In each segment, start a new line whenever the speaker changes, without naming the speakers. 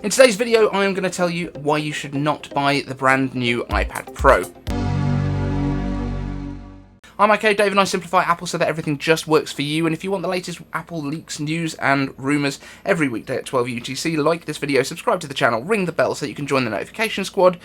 In today's video, I am going to tell you why you should not buy the brand new iPad Pro. I'm Dave, and I simplify Apple so that everything just works for you. And if you want the latest Apple leaks, news and rumours every weekday at 12 UTC, like this video, subscribe to the channel, ring the bell so you can join the notification squad,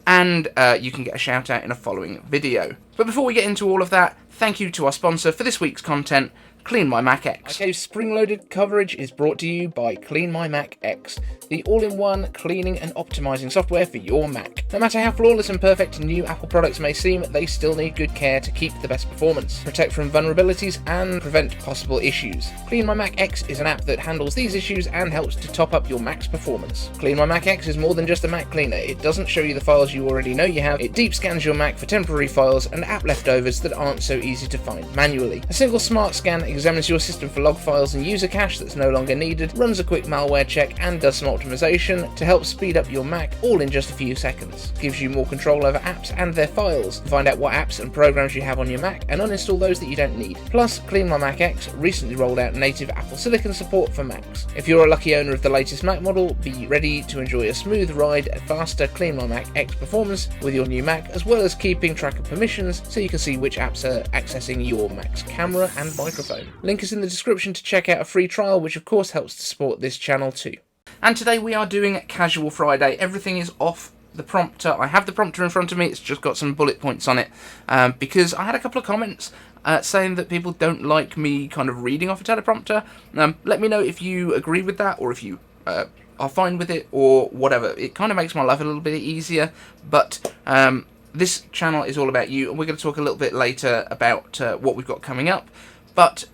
and you can get a shout out in a following video. But before we get into all of that, thank you to our sponsor for this week's content, CleanMyMac X. Okay, spring-loaded coverage is brought to you by CleanMyMac X, the all-in-one cleaning and optimizing software for your Mac. No matter how flawless and perfect new Apple products may seem, they still need good care to keep the best performance, protect from vulnerabilities, and prevent possible issues. CleanMyMac X is an app that handles these issues and helps to top up your Mac's performance. CleanMyMac X is more than just a Mac cleaner. It doesn't show you the files you already know you have, it deep scans your Mac for temporary files and app leftovers that aren't so easy to find manually. A single smart scan examines your system for log files and user cache that's no longer needed, runs a quick malware check, and does some optimization to help speed up your Mac, all in just a few seconds. Gives you more control over apps and their files. Find out what apps and programs you have on your Mac and uninstall those that you don't need. Plus, CleanMyMac X recently rolled out native Apple Silicon support for Macs. If you're a lucky owner of the latest Mac model, be ready to enjoy a smooth ride at faster CleanMyMac X performance with your new Mac, as well as keeping track of permissions so you can see which apps are accessing your Mac's camera and microphone. Link is in the description to check out a free trial, which of course helps to support this channel too. And today we are doing Casual Friday. Everything is off the prompter. I have the prompter in front of me, it's just got some bullet points on it, because I had a couple of comments saying that people don't like me kind of reading off a teleprompter. Let me know if you agree with that, or if you are fine with it, or whatever. It kind of makes my life a little bit easier, but this channel is all about you, and we're going to talk a little bit later about what we've got coming up. But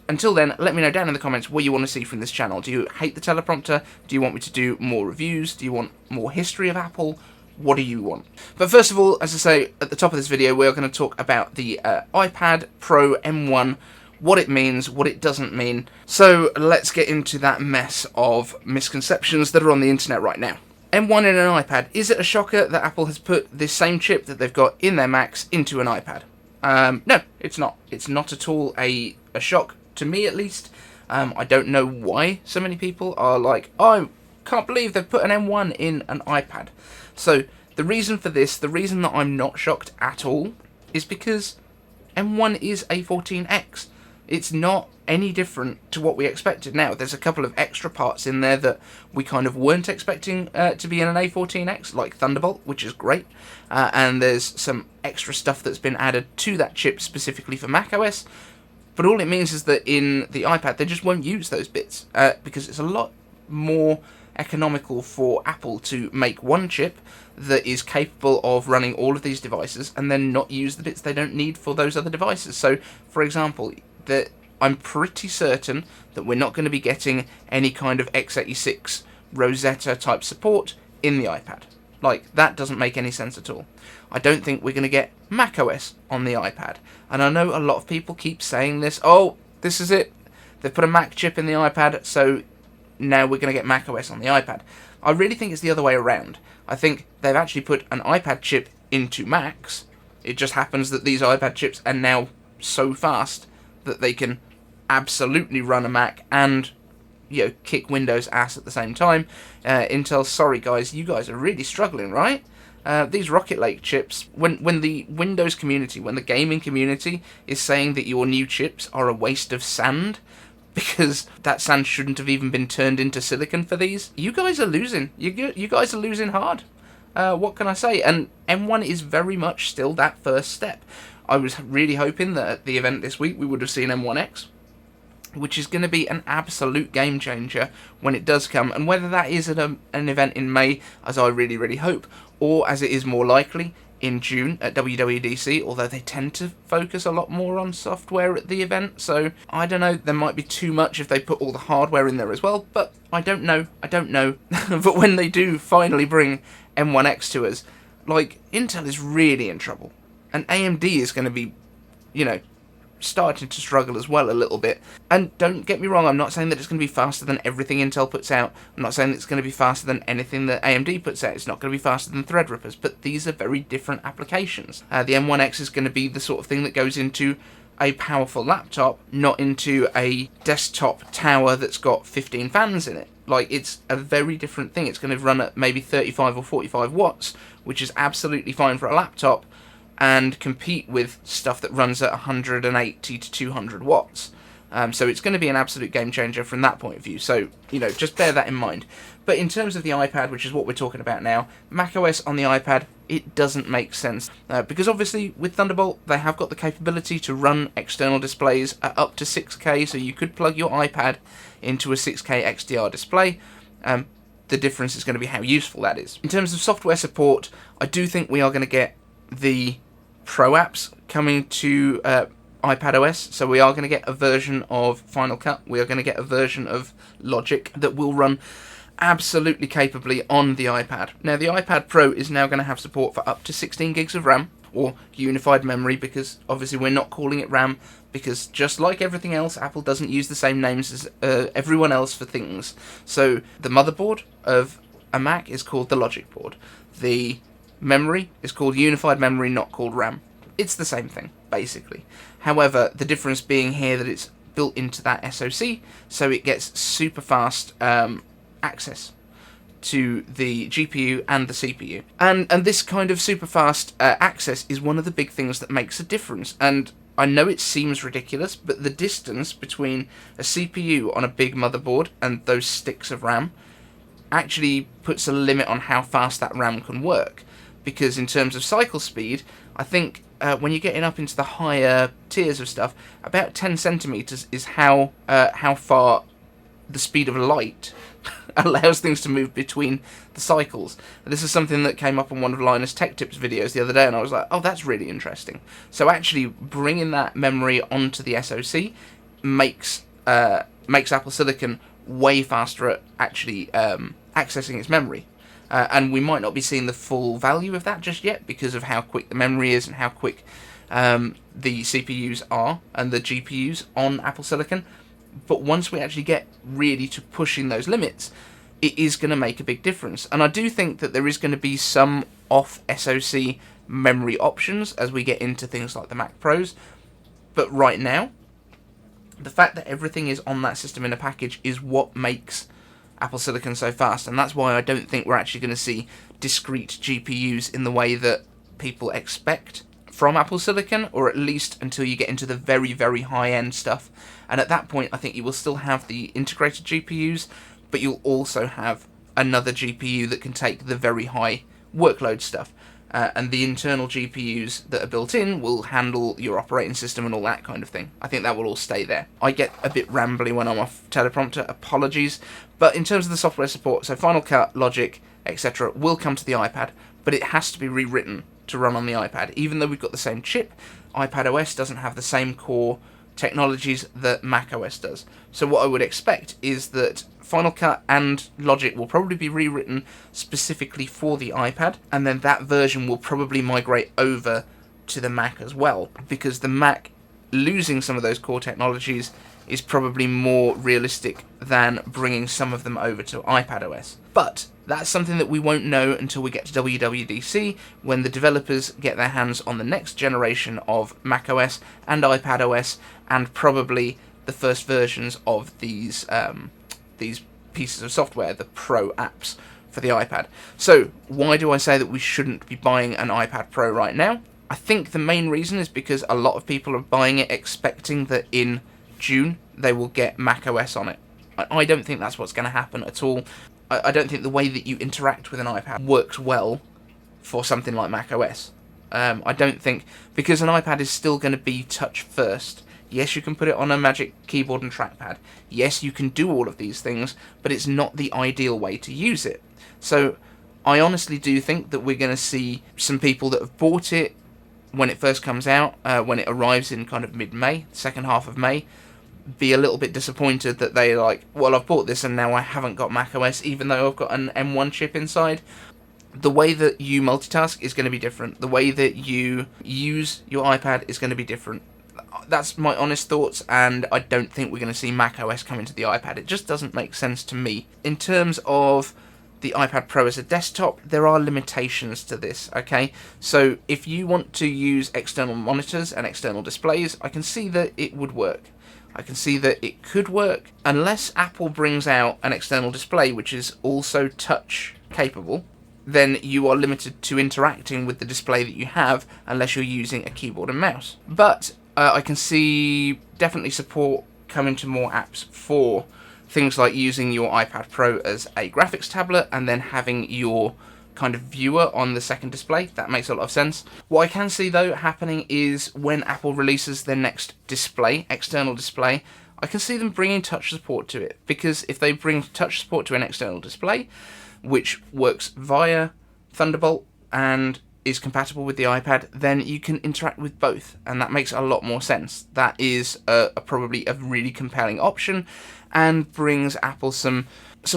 until then, let me know down in the comments what you want to see from this channel. Do you hate the teleprompter? Do you want me to do more reviews? Do you want more history of Apple? What do you want? But first of all, as I say at the top of this video, we're going to talk about the iPad Pro M1, what it means, what it doesn't mean. So let's get into that mess of misconceptions that are on the internet right now. M1 in an iPad. Is it a shocker that Apple has put this same chip that they've got in their Macs into an iPad? No, it's not. It's not at all a shock, to me at least. I don't know why so many people are like, oh, I can't believe they've put an M1 in an iPad. So the reason for this, the reason that I'm not shocked at all, is because M1 is A14X. It's not any different to what we expected. Now, there's a couple of extra parts in there that we kind of weren't expecting to be in an A14X, like Thunderbolt, which is great. And there's some extra stuff that's been added to that chip specifically for macOS. But all it means is that in the iPad, they just won't use those bits, because it's a lot more economical for Apple to make one chip that is capable of running all of these devices and then not use the bits they don't need for those other devices. So, for example, I'm pretty certain that we're not going to be getting any kind of x86 Rosetta type support in the iPad. Like, that doesn't make any sense at all. I don't think we're going to get macOS on the iPad. And I know a lot of people keep saying this, oh, this is it. They've put a Mac chip in the iPad, so now we're going to get macOS on the iPad. I really think it's the other way around. I think they've actually put an iPad chip into Macs. It just happens that these iPad chips are now so fast that they can absolutely run a Mac and, you know, kick Windows ass at the same time. Intel, sorry guys, you guys are really struggling, right? These Rocket Lake chips, when the Windows community, when the gaming community is saying that your new chips are a waste of sand, because that sand shouldn't have even been turned into silicon for these, you guys are losing. You guys are losing hard. What can I say? And M1 is very much still that first step. I was really hoping that at the event this week we would have seen M1X, which is going to be an absolute game changer when it does come. And whether that is at an event in May, as I really, really hope, or as it is more likely in June at WWDC, although they tend to focus a lot more on software at the event, so I don't know, there might be too much if they put all the hardware in there as well, but I don't know. But when they do finally bring M1X to us, like, Intel is really in trouble, and AMD is going to be, you know, starting to struggle as well a little bit. And don't get me wrong, I'm not saying that it's going to be faster than everything Intel puts out. I'm not saying that it's going to be faster than anything that AMD puts out. It's not going to be faster than Threadrippers, but these are very different applications. The M1X is going to be the sort of thing that goes into a powerful laptop, not into a desktop tower that's got 15 fans in it. Like, it's a very different thing. It's going to run at maybe 35 or 45 watts, which is absolutely fine for a laptop, and compete with stuff that runs at 180 to 200 watts. So it's going to be an absolute game changer from that point of view. So, just bear that in mind. But in terms of the iPad, which is what we're talking about now, macOS on the iPad, it doesn't make sense. Because obviously, with Thunderbolt, they have got the capability to run external displays at up to 6K, so you could plug your iPad into a 6K XDR display. The difference is going to be how useful that is. In terms of software support, I do think we are going to get the Pro apps coming to iPadOS, so we are going to get a version of Final Cut, we are going to get a version of Logic that will run absolutely capably on the iPad. Now, the iPad Pro is now going to have support for up to 16 gigs of RAM, or unified memory, because obviously we're not calling it RAM, because just like everything else, Apple doesn't use the same names as everyone else for things. So the motherboard of a Mac is called the Logic board. The memory is called unified memory, not called RAM. It's the same thing, basically. However, the difference being here that it's built into that SoC, so it gets super fast access to the GPU and the CPU. And this kind of super fast access is one of the big things that makes a difference. And I know it seems ridiculous, but the distance between a CPU on a big motherboard and those sticks of RAM actually puts a limit on how fast that RAM can work. Because in terms of cycle speed, I think when you're getting up into the higher tiers of stuff, about 10 centimeters is how far the speed of light allows things to move between the cycles. And this is something that came up on one of Linus Tech Tips videos the other day, and I was like, oh, that's really interesting. So actually bringing that memory onto the SoC makes Apple Silicon way faster at actually accessing its memory. And we might not be seeing the full value of that just yet because of how quick the memory is and how quick the CPUs are and the GPUs on Apple Silicon. But once we actually get really to pushing those limits, it is going to make a big difference. And I do think that there is going to be some off-SoC memory options as we get into things like the Mac Pros. But right now, the fact that everything is on that system in a package is what makes Apple Silicon so fast, and that's why I don't think we're actually going to see discrete GPUs in the way that people expect from Apple Silicon, or at least until you get into the very, very high-end stuff. And at that point, I think you will still have the integrated GPUs, but you'll also have another GPU that can take the very high workload stuff. And the internal GPUs that are built in will handle your operating system and all that kind of thing. I think that will all stay there. I get a bit rambly when I'm off teleprompter, apologies. But in terms of the software support, so Final Cut, Logic, etc. will come to the iPad, but it has to be rewritten to run on the iPad. Even though we've got the same chip, iPadOS doesn't have the same core technologies that macOS does. So what I would expect is that Final Cut and Logic will probably be rewritten specifically for the iPad, and then that version will probably migrate over to the Mac as well, because the Mac losing some of those core technologies is probably more realistic than bringing some of them over to iPadOS. But that's something that we won't know until we get to WWDC, when the developers get their hands on the next generation of macOS and iPadOS, and probably the first versions of these pieces of software, the Pro apps for the iPad. So why do I say that we shouldn't be buying an iPad Pro right now? I think the main reason is because a lot of people are buying it expecting that in June they will get macOS on it. I don't think that's what's going to happen at all. I don't think the way that you interact with an iPad works well for something like macOS. I don't think, because an iPad is still going to be touch first. Yes, you can put it on a Magic Keyboard and trackpad. Yes, you can do all of these things, but it's not the ideal way to use it. So I honestly do think that we're going to see some people that have bought it when it first comes out, when it arrives in kind of mid-May, second half of May, be a little bit disappointed that they're like, well, I've bought this and now I haven't got macOS, even though I've got an M1 chip inside. The way that you multitask is going to be different. The way that you use your iPad is going to be different. That's my honest thoughts, and I don't think we're going to see macOS come into the iPad. It just doesn't make sense to me. In terms of the iPad Pro as a desktop, there are limitations to this, okay? So if you want to use external monitors and external displays, I can see that it would work. I can see that it could work, unless Apple brings out an external display which is also touch capable. Then you are limited to interacting with the display that you have unless you're using a keyboard and mouse. But I can see definitely support coming to more apps for things like using your iPad Pro as a graphics tablet and then having your kind of viewer on the second display. That makes a lot of sense. What I can see though happening is when Apple releases their next display, external display, I can see them bringing touch support to it, because if they bring touch support to an external display, which works via Thunderbolt and is compatible with the iPad, then you can interact with both, and that makes a lot more sense. That is probably a really compelling option, and brings Apple some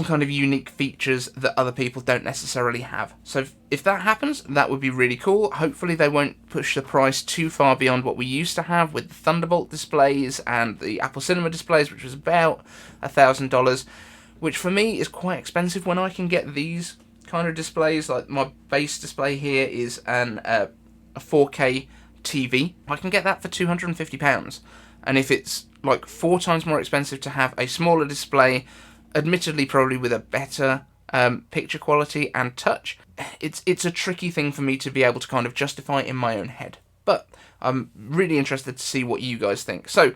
kind of unique features that other people don't necessarily have. So if that happens, that would be really cool. Hopefully they won't push the price too far beyond what we used to have with the Thunderbolt displays and the Apple Cinema displays, which was about $1,000, which for me is quite expensive when I can get these kind of displays. Like my base display here is a 4K TV. I can get that for £250. And if it's like 4 times more expensive to have a smaller display, admittedly probably with a better picture quality and touch, it's a tricky thing for me to be able to kind of justify in my own head. But I'm really interested to see what you guys think. So,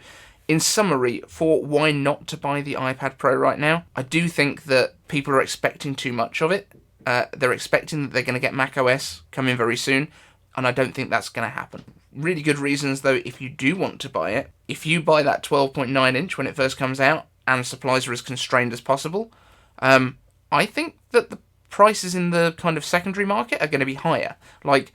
in summary, for why not to buy the iPad Pro right now, I do think that people are expecting too much of it. They're expecting that they're going to get macOS coming very soon, and I don't think that's going to happen. Really good reasons, though, if you do want to buy it. If you buy that 12.9 inch when it first comes out, and supplies are as constrained as possible, I think that the prices in the kind of secondary market are going to be higher. Like,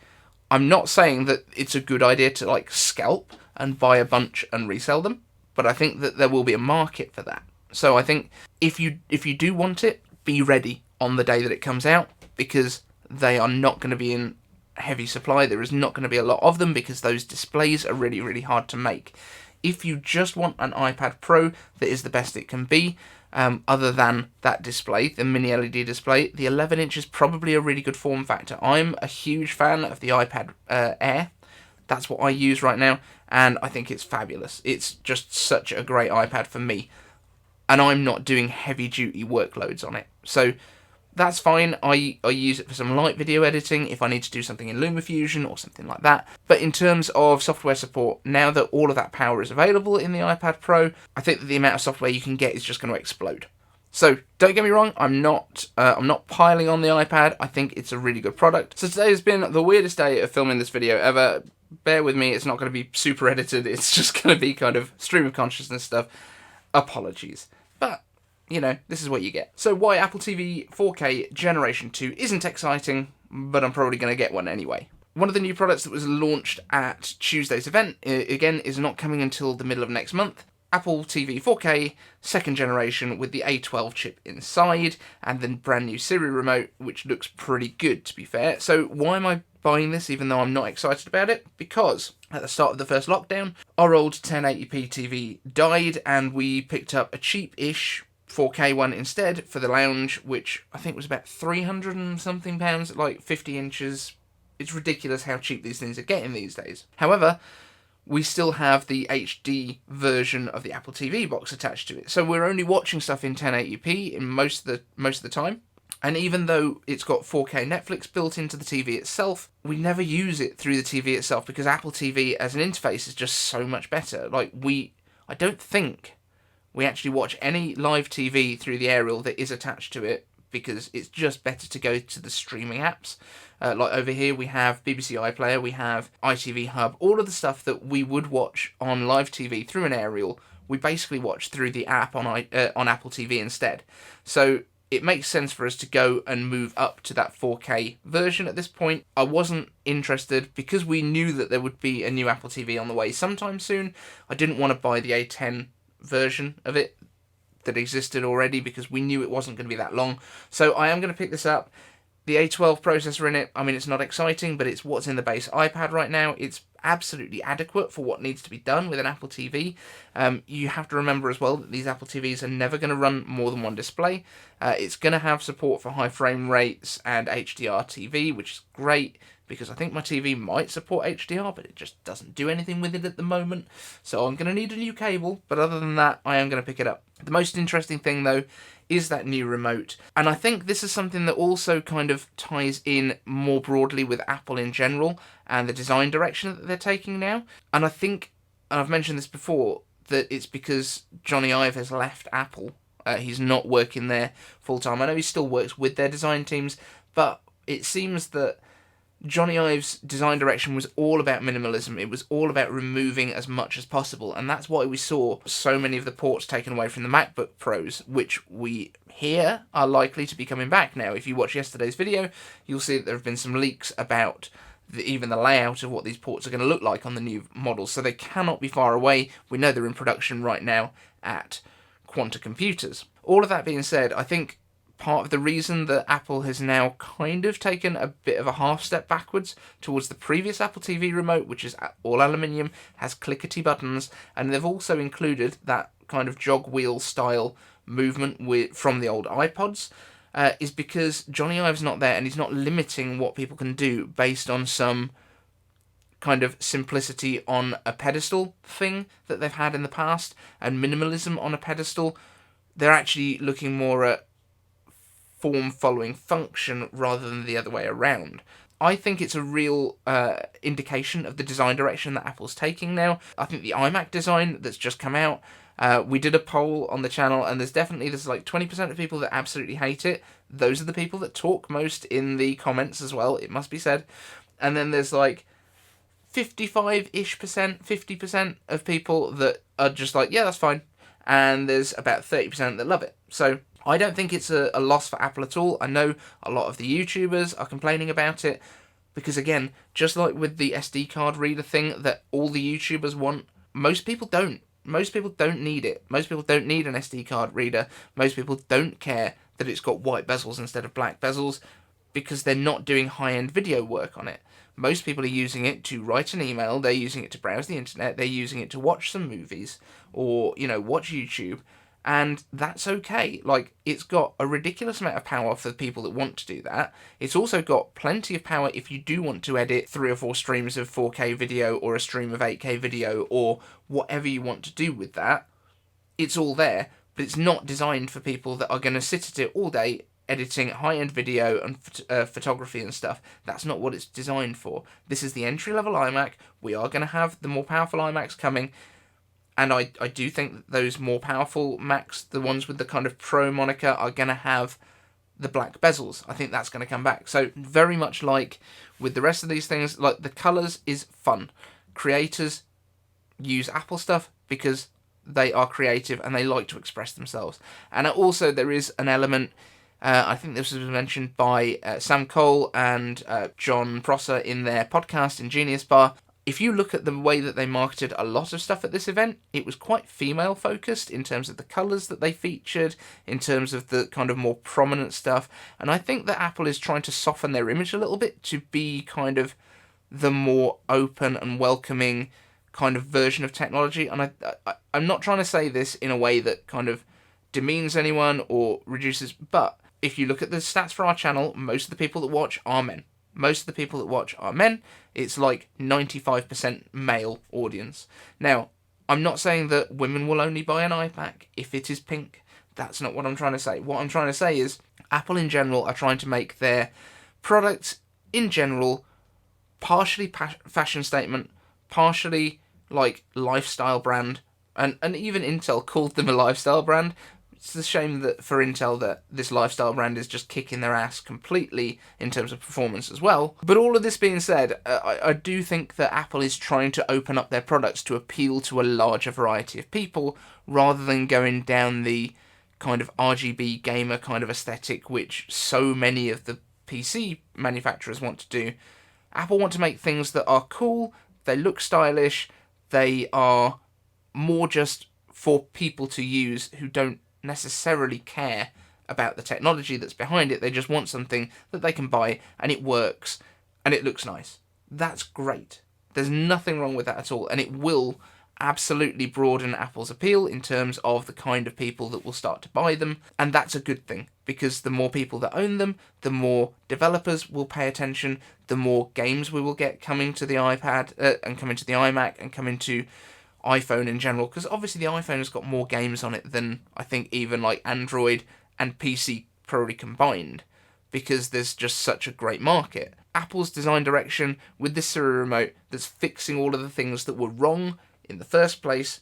I'm not saying that it's a good idea to like scalp and buy a bunch and resell them, but I think that there will be a market for that. So I think if you do want it, be ready on the day that it comes out, because they are not going to be in heavy supply. There is not going to be a lot of them because those displays are really, really hard to make. If you just want an iPad Pro that is the best it can be, other than that display, the mini LED display, the 11 inch is probably a really good form factor. I'm a huge fan of the iPad Air. That's what I use right now, and I think it's fabulous. It's just such a great iPad for me, and I'm not doing heavy-duty workloads on it. So that's fine. I use it for some light video editing if I need to do something in LumaFusion or something like that. But in terms of software support, now that all of that power is available in the iPad Pro, I think that the amount of software you can get is just going to explode. So don't get me wrong, I'm not piling on the iPad. I think it's a really good product. So today has been the weirdest day of filming this video ever. Bear with me, it's not going to be super edited. It's just going to be kind of stream of consciousness stuff. Apologies. But you know, this is what you get. So why Apple TV 4K Generation 2 isn't exciting, but I'm probably going to get one anyway. One of the new products that was launched at Tuesday's event, again, is not coming until the middle of next month. Apple TV 4K, second generation with the A12 chip inside, and then brand new Siri remote, which looks pretty good, to be fair. So why am I buying this even though I'm not excited about it? Because at the start of the first lockdown, our old 1080p TV died, and we picked up a cheap-ish 4K one instead for the lounge, which I think was about £300 and something, like 50 inches. It's ridiculous how cheap these things are getting these days. However, we still have the HD version of the Apple TV box attached to it, so we're only watching stuff in 1080p in most of the time. And even though it's got 4K Netflix built into the TV itself, we never use it through the TV itself because Apple TV as an interface is just so much better. Like, I don't think we actually watch any live TV through the aerial that is attached to it, because it's just better to go to the streaming apps. Like over here we have BBC iPlayer, we have ITV Hub, all of the stuff that we would watch on live TV through an aerial, we basically watch through the app on Apple TV instead. So it makes sense for us to go and move up to that 4K version at this point. I wasn't interested because we knew that there would be a new Apple TV on the way sometime soon. I didn't want to buy the A10 version of it that existed already because we knew it wasn't going to be that long. So I am going to pick this up. The A12 processor in it, I mean, it's not exciting, but it's what's in the base iPad right now. It's absolutely adequate for what needs to be done with an Apple TV. You have to remember as well that these Apple TVs are never going to run more than one display. It's going to have support for high frame rates and HDR TV, which is great, because I think my TV might support HDR, but it just doesn't do anything with it at the moment. So I'm going to need a new cable, but other than that, I am going to pick it up. The most interesting thing, though, is that new remote. And I think this is something that also kind of ties in more broadly with Apple in general and the design direction that they're taking now. And I think, and I've mentioned this before, that it's because Johnny Ive has left Apple. He's not working there full time. I know he still works with their design teams, but it seems that Johnny Ive's design direction was all about minimalism. It was all about removing as much as possible, and that's why we saw so many of the ports taken away from the MacBook Pros, which we hear are likely to be coming back now. If you watch yesterday's video, you'll see that there have been some leaks about even the layout of what these ports are going to look like on the new models, so they cannot be far away. We know they're in production right now at Quanta Computers. All of that being said, I think part of the reason that Apple has now kind of taken a bit of a half step backwards towards the previous Apple TV remote, which is all aluminium, has clickety buttons, and they've also included that kind of jog wheel style movement from the old iPods, is because Johnny Ive's not there, and he's not limiting what people can do based on some kind of simplicity on a pedestal thing that they've had in the past, and minimalism on a pedestal. They're actually looking more at form following function rather than the other way around. I think it's a real indication of the design direction that Apple's taking now. I think the iMac design that's just come out, we did a poll on the channel, and there's like 20% of people that absolutely hate it. Those are the people that talk most in the comments as well, it must be said. And then there's like 55-ish percent, 50% of people that are just like, yeah, that's fine. And there's about 30% that love it. So I don't think it's a loss for Apple at all. I know a lot of the YouTubers are complaining about it because, again, just like with the SD card reader thing that all the YouTubers want, most people don't. Most people don't need it. Most people don't need an SD card reader. Most people don't care that it's got white bezels instead of black bezels because they're not doing high-end video work on it. Most people are using it to write an email, they're using it to browse the internet, they're using it to watch some movies or, watch YouTube. And that's okay. Like, it's got a ridiculous amount of power for the people that want to do that. It's also got plenty of power if you do want to edit 3 or 4 streams of 4K video or a stream of 8K video or whatever you want to do with that. It's all there, but it's not designed for people that are going to sit at it all day editing high-end video and photography and stuff. That's not what it's designed for. This is the entry-level iMac. We are going to have the more powerful iMacs coming. And I do think that those more powerful Macs, the ones with the kind of Pro moniker, are going to have the black bezels. I think that's going to come back. So very much like with the rest of these things, like the colours is fun. Creators use Apple stuff because they are creative and they like to express themselves. And also there is an element, I think this was mentioned by Sam Cole and John Prosser in their podcast in Genius Bar. If you look at the way that they marketed a lot of stuff at this event, it was quite female-focused in terms of the colours that they featured, in terms of the kind of more prominent stuff. And I think that Apple is trying to soften their image a little bit to be kind of the more open and welcoming kind of version of technology. And I'm not trying to say this in a way that kind of demeans anyone or reduces, but if you look at the stats for our channel, most of the people that watch are men. Most of the people that watch are men. It's like 95% male audience. Now, I'm not saying that women will only buy an iPad if it is pink. That's not what I'm trying to say. What I'm trying to say is Apple in general are trying to make their products in general partially fashion statement, partially like lifestyle brand, and even Intel called them a lifestyle brand. It's a shame that for Intel that this lifestyle brand is just kicking their ass completely in terms of performance as well. But all of this being said, I do think that Apple is trying to open up their products to appeal to a larger variety of people rather than going down the kind of RGB gamer kind of aesthetic which so many of the PC manufacturers want to do. Apple want to make things that are cool, they look stylish, they are more just for people to use who don't necessarily care about the technology that's behind it. They just want something that they can buy and it works and it looks nice. That's great. There's nothing wrong with that at all, and it will absolutely broaden Apple's appeal in terms of the kind of people that will start to buy them, and that's a good thing, because the more people that own them, the more developers will pay attention, the more games we will get coming to the iPad, and coming to the iMac, and coming to iPhone in general, because obviously the iPhone has got more games on it than I think even like Android and PC probably combined, because there's just such a great market. Apple's design direction with this Siri remote that's fixing all of the things that were wrong in the first place,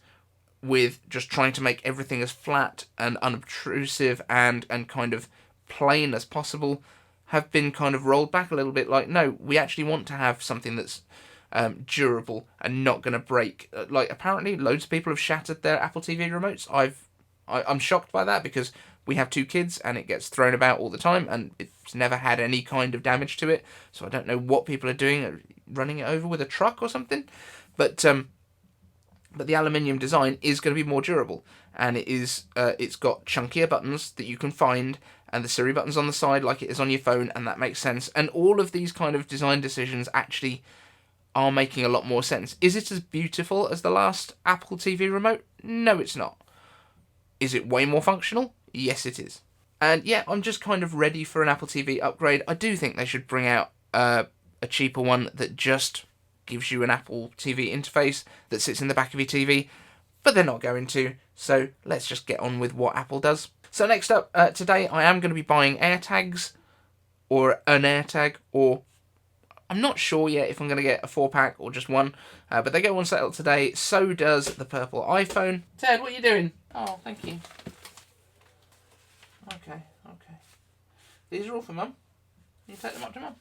with just trying to make everything as flat and unobtrusive and kind of plain as possible, have been kind of rolled back a little bit. Like, no, we actually want to have something that's durable and not going to break. Like, apparently loads of people have shattered their Apple TV remotes. I'm shocked by that, because we have 2 kids and it gets thrown about all the time and it's never had any kind of damage to it. So I don't know what people are doing, running it over with a truck or something. But the aluminium design is going to be more durable, and it's got chunkier buttons that you can find, and the Siri button's on the side like it is on your phone, and that makes sense. And all of these kind of design decisions actually are making a lot more sense. Is it as beautiful as the last Apple TV remote? No, it's not. Is it way more functional? Yes, it is. And yeah, I'm just kind of ready for an Apple TV upgrade. I do think they should bring out a cheaper one that just gives you an Apple TV interface that sits in the back of your TV, but they're not going to, so let's just get on with what Apple does. So next up, today I am going to be buying AirTags, or an AirTag, or I'm not sure yet if I'm going to get a 4-pack or just one, but they go on sale today. So does the purple iPhone. Ted, what are you doing? Oh, thank you. Okay. These are all for Mum. You take them up to Mum.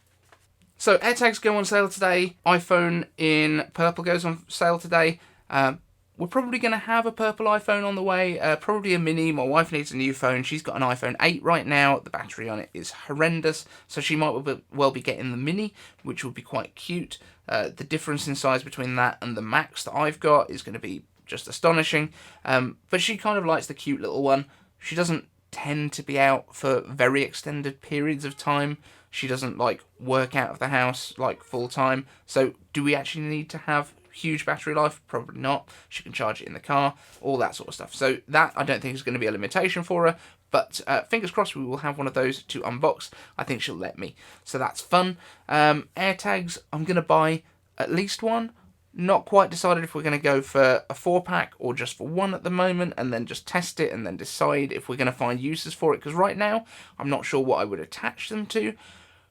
So AirTags go on sale today. iPhone in purple goes on sale today. We're probably going to have a purple iPhone on the way, probably a mini. My wife needs a new phone. She's got an iPhone 8 right now. The battery on it is horrendous, so she might well be getting the mini, which would be quite cute. The difference in size between that and the Max that I've got is going to be just astonishing. But she kind of likes the cute little one. She doesn't tend to be out for very extended periods of time. She doesn't like work out of the house like full time. So do we actually need to have huge battery life? Probably not. She can charge it in the car, all that sort of stuff. So that I don't think is going to be a limitation for her. But fingers crossed we will have one of those to unbox. I think she'll let me. So that's fun. AirTags, I'm going to buy at least one. Not quite decided if we're going to go for a 4-pack or just for one at the moment, and then just test it and then decide if we're going to find uses for it. Because right now, I'm not sure what I would attach them to.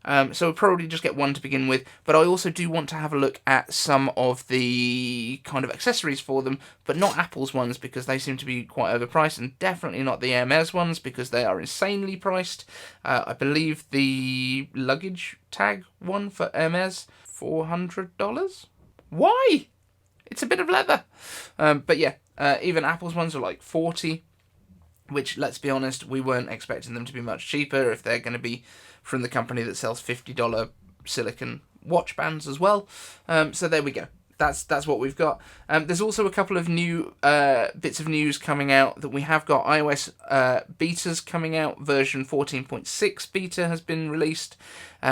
So we'll probably just get one to begin with. But I also do want to have a look at some of the kind of accessories for them, but not Apple's ones, because they seem to be quite overpriced, and definitely not the Hermes ones, because they are insanely priced. I believe the luggage tag one for Hermes, $400? Why? It's a bit of leather. But yeah, even Apple's ones are like $40, which, let's be honest, we weren't expecting them to be much cheaper if they're going to be from the company that sells $50 silicone watch bands as well. So there we go. That's what we've got. There's also a couple of new bits of news coming out that we have got. iOS betas coming out. Version 14.6 beta has been released.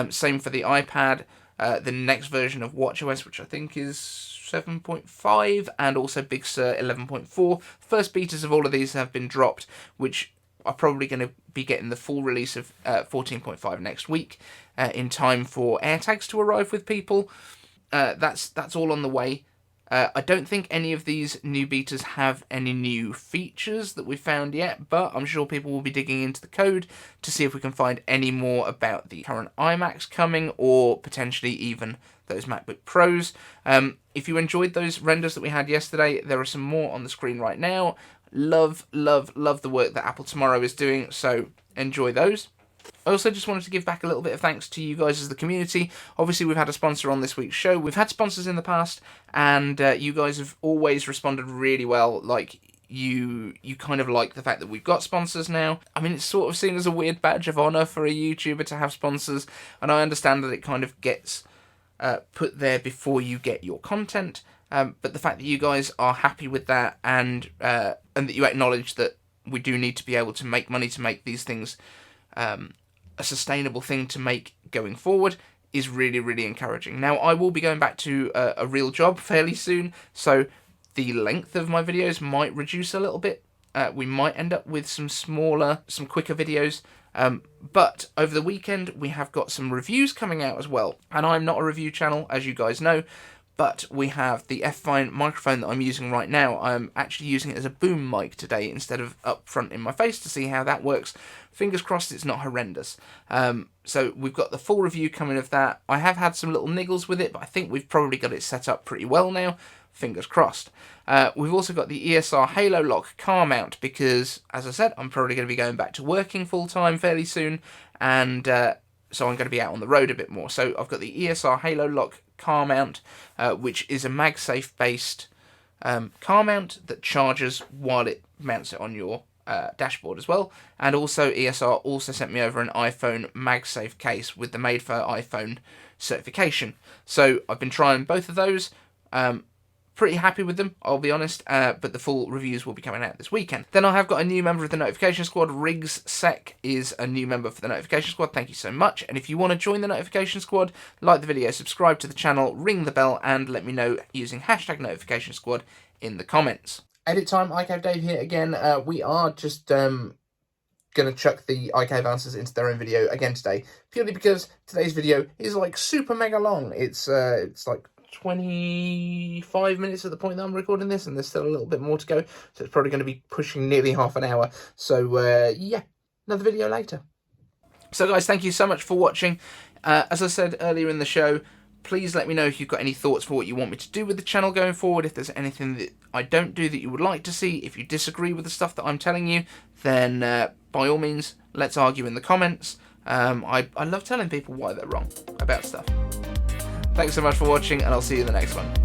Same for the iPad. The next version of watchOS, which I think is 7.5, and also Big Sur 11.4. First betas of all of these have been dropped, which are probably going to be getting the full release of 14.5 next week, in time for AirTags to arrive with people. That's all on the way. I don't think any of these new betas have any new features that we've found yet, but I'm sure people will be digging into the code to see if we can find any more about the current iMacs coming, or potentially even those MacBook Pros. If you enjoyed those renders that we had yesterday, there are some more on the screen right now. Love the work that Apple Tomorrow is doing, so enjoy those. I also just wanted to give back a little bit of thanks to you guys as the community. Obviously, we've had a sponsor on this week's show. We've had sponsors in the past, and you guys have always responded really well. Like, you kind of like the fact that we've got sponsors now. I mean, it's sort of seen as a weird badge of honour for a YouTuber to have sponsors, and I understand that it kind of gets put there before you get your content. But the fact that you guys are happy with that, and that you acknowledge that we do need to be able to make money to make these things a sustainable thing to make going forward is really, really encouraging. Now, I will be going back to a real job fairly soon, so the length of my videos might reduce a little bit. We might end up with some quicker videos. But over the weekend, we have got some reviews coming out as well. And I'm not a review channel, as you guys know, but we have the FIFine microphone that I'm using right now. I'm actually using it as a boom mic today instead of up front in my face to see how that works. Fingers crossed it's not horrendous. So we've got the full review coming of that. I have had some little niggles with it, but I think we've probably got it set up pretty well now. Fingers crossed. We've also got the ESR HaloLock car mount because, as I said, I'm probably going to be going back to working full-time fairly soon, and so I'm going to be out on the road a bit more. So I've got the ESR HaloLock car mount, which is a MagSafe based car mount that charges while it mounts it on your dashboard as well. And also ESR also sent me over an iPhone MagSafe case with the made for iPhone certification. So I've been trying both of those. Pretty happy with them, I'll be honest, but the full reviews will be coming out this weekend. Then I have got a new member of the notification squad. RiggsSec is a new member for the notification squad. Thank you so much. And if you want to join the notification squad, like the video, subscribe to the channel, ring the bell, and let me know using hashtag notification squad in the comments. Edit time, iCave Dave here again. We are just going to chuck the iCave answers into their own video again today, purely because today's video is like super mega long. It's like 25 minutes at the point that I'm recording this, and there's still a little bit more to go, so it's probably going to be pushing nearly half an hour. So yeah, another video later. So guys, thank you so much for watching. As I said earlier in the show, please let me know if you've got any thoughts for what you want me to do with the channel going forward. If there's anything that I don't do that you would like to see, if you disagree with the stuff that I'm telling you, then by all means, let's argue in the comments. I love telling people why they're wrong about stuff. Thanks so much for watching, and I'll see you in the next one.